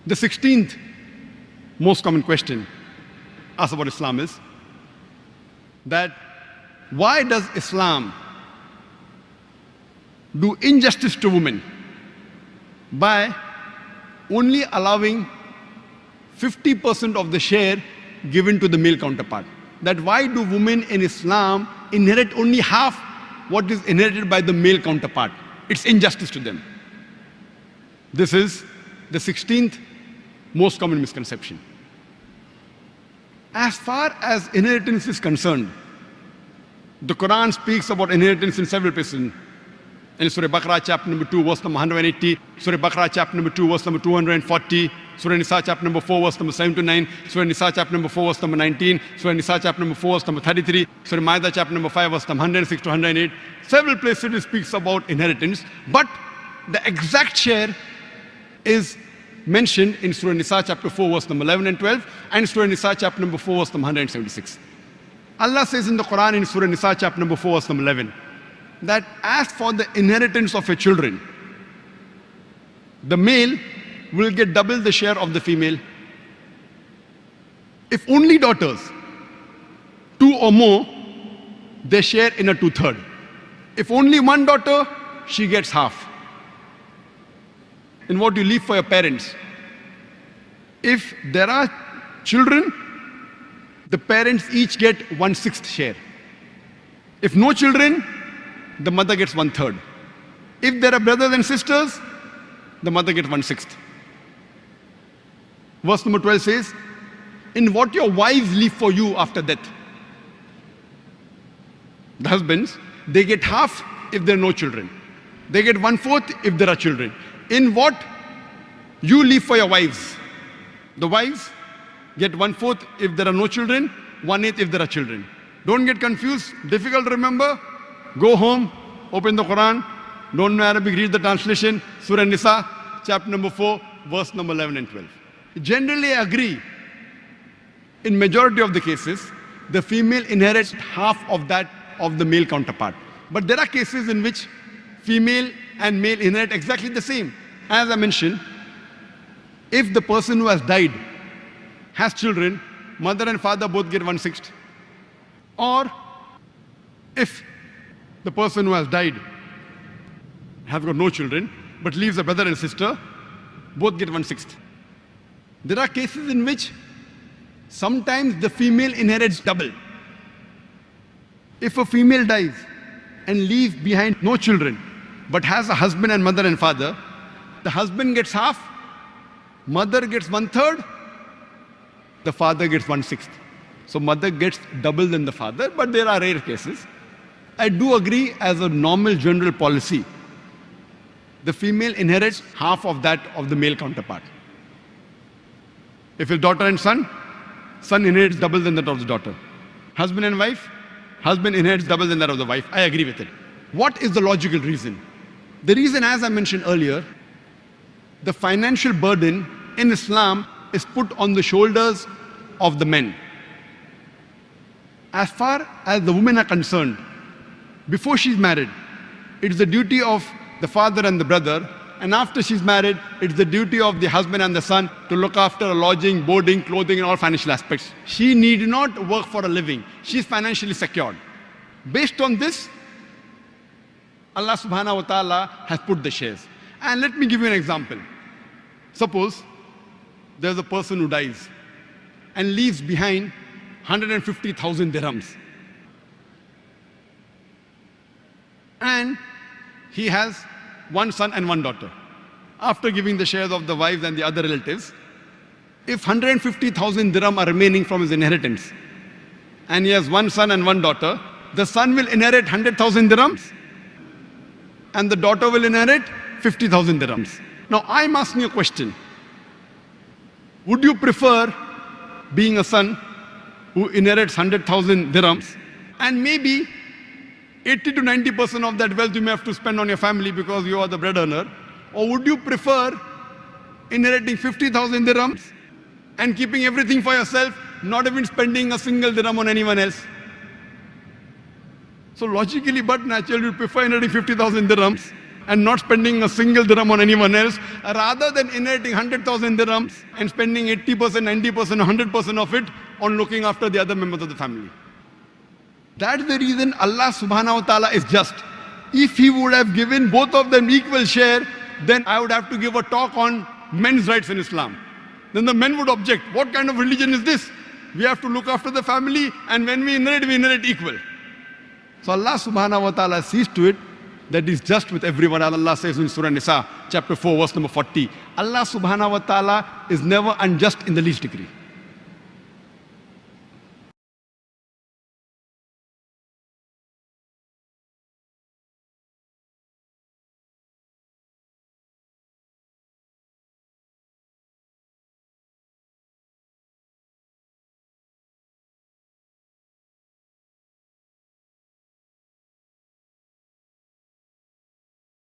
The 16th most common question asked about Islam is that why does Islam do injustice to women by only allowing 50% of the share given to the male counterpart? That why do women in Islam inherit only half what is inherited by the male counterpart? It's injustice to them. This is the 16th most common misconception. As far as inheritance is concerned, the Quran speaks about inheritance in several places. In Surah Baqarah, chapter number 2, verse number 180, Surah Baqarah, chapter number 2, verse number 240, Surah Nisa, chapter number 4, verse number 7 to 9, Surah Nisa, chapter number 4, verse number 19, Surah Nisa, chapter number 4, verse number 33, Surah Maida, chapter number 5, verse number 106 to 108. Several places it speaks about inheritance, but the exact share is mentioned in Surah Nisa, chapter 4, verse number 11 and 12, and Surah Nisa, chapter number 4, verse number 176. Allah says in the Quran in Surah Nisa, chapter number 4, verse number 11, that as for the inheritance of your children, the male will get double the share of the female. If only daughters, 2 or more, they share in a 2/3. If only one daughter, she gets half. In what you leave for your parents. If there are children, the parents each get 1/6 share. If no children, the mother gets 1/3. If there are brothers and sisters, the mother gets 1/6. Verse number 12 says, in what your wives leave for you after death. The husbands, they get half if there are no children. They get 1/4 if there are children. In what you leave for your wives, the wives get 1/4 if there are no children, 1/8 if there are children. Don't get confused, difficult to remember. Go home, open the Quran, don't know Arabic, read the translation, Surah Nisa, chapter number 4, verse number 11 and 12. Generally, I agree, in majority of the cases, the female inherits half of that of the male counterpart. But there are cases in which female and male inherit exactly the same. As I mentioned, if the person who has died has children, mother and father both get 1/6. Or if the person who has died has got no children, but leaves a brother and sister, both get 1/6. There are cases in which sometimes the female inherits double. If a female dies and leaves behind no children, but has a husband and mother and father, the husband gets half, mother gets 1/3, the father gets 1/6. So mother gets double than the father, but there are rare cases. I do agree, as a normal general policy, the female inherits half of that of the male counterpart. If it's daughter and son, son inherits double than that of the daughter. Husband and wife, husband inherits double than that of the wife. I agree with it. What is the logical reason? The reason, as I mentioned earlier, the financial burden in Islam is put on the shoulders of the men. As far as the women are concerned, before she's married, it's the duty of the father and the brother, and after she's married, it's the duty of the husband and the son to look after her lodging, boarding, clothing, and all financial aspects. She need not work for a living. She's financially secured. Based on this, Allah subhanahu wa ta'ala has put the shares. And let me give you an example. Suppose there's a person who dies and leaves behind 150,000 dirhams. And he has one son and one daughter. After giving the shares of the wives and the other relatives, if 150,000 dirham are remaining from his inheritance, and he has one son and one daughter, the son will inherit 100,000 dirhams, and the daughter will inherit 50,000 dirhams. Now I'm asking you a question. Would you prefer being a son who inherits 100,000 dirhams, and maybe 80 to 90% of that wealth you may have to spend on your family because you are the bread earner? Or would you prefer inheriting 50,000 dirhams and keeping everything for yourself, not even spending a single dirham on anyone else? So logically but naturally, you prefer inheriting 50,000 dirhams and not spending a single dirham on anyone else, rather than inheriting 100,000 dirhams and spending 80%, 90%, 100% of it on looking after the other members of the family. That's the reason Allah subhanahu wa ta'ala is just. If He would have given both of them equal share, then I would have to give a talk on men's rights in Islam. Then the men would object. What kind of religion is this? We have to look after the family, and when we inherit equal. So Allah subhanahu wa ta'ala sees to it that He's just with everyone. As Allah says in Surah Nisa, chapter 4, verse number 40. Allah subhanahu wa ta'ala is never unjust in the least degree.